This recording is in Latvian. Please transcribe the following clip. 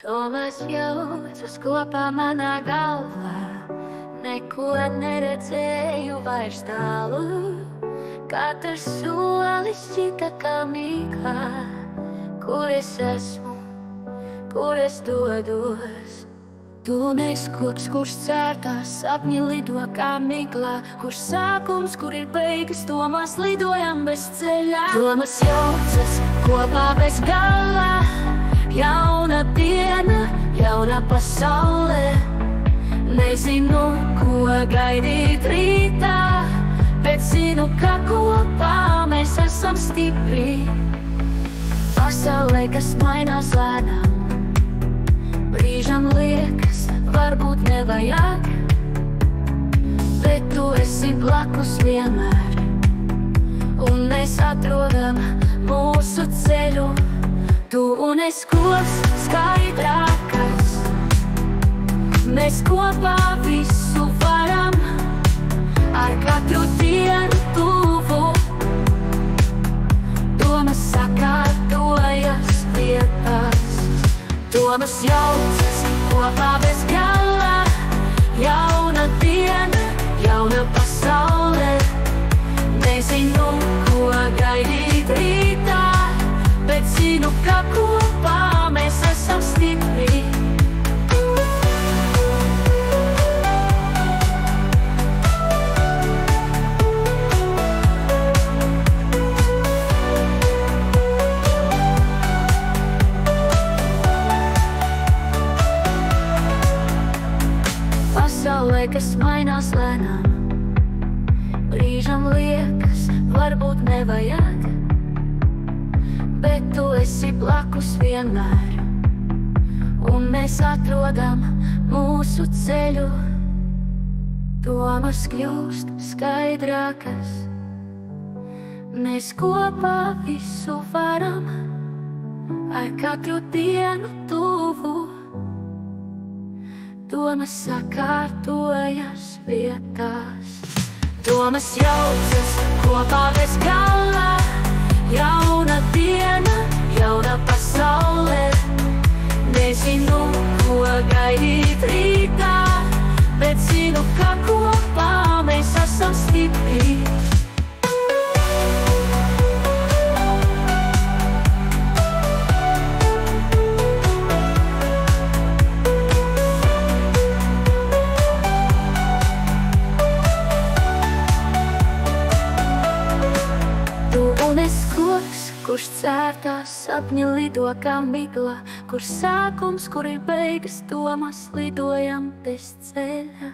Domas jaucas kopā manā galvā, neko neredzēju vairs tālu. Katrs solis šķita kā mīkla, kur es esmu, kur es dodos. Tu neskoks, kurš cērtās, sapņi lido kā miglā, kurš sākums, kur ir beigas, domās lidojam bez ceļā. Domas jaucas kopā bez galā, jauna diena, jauna pasaule. Nezinu, ko gaidīt rītā, bet zinu, ka kopā mēs esam stipri. Pasaulē, kas mainās lēnām, brīžam liekas, varbūt nevajag, bet tu esi blakus vienmēr, un mēs atrodam mūsu ceļu. Tu un es koks skaidrākas, mēs kopā visu varam, ar katru dienu tuvu. Domas sakārtojas vietās, domas jaucas kopā bez gala. Jauna diena, jauna pasaule. Nezinu, ko gaidīt rītā, bet zinu, ka kopā mēs esam stipri. Pasaulē, kas mainās lēnām, brīžam liekas, varbūt nevajag, bet tu esi blakus vienmēr, un mēs atrodam mūsu ceļu. Domas kļūst skaidrākas, mēs kopā visu varam, ar katru dienu tuvu. Domas sakārtojas vietās, domas jaucas kopā bez gala. Jauna diena, jauna pasaule. Nezinu, ko gaidīt rītā, bet zinu, ka kopā mēs esam stipri. Kurš cērtās, sapņi lido kā migla, kur sākums, kur ir beigas, domas lidojam bez ceļa.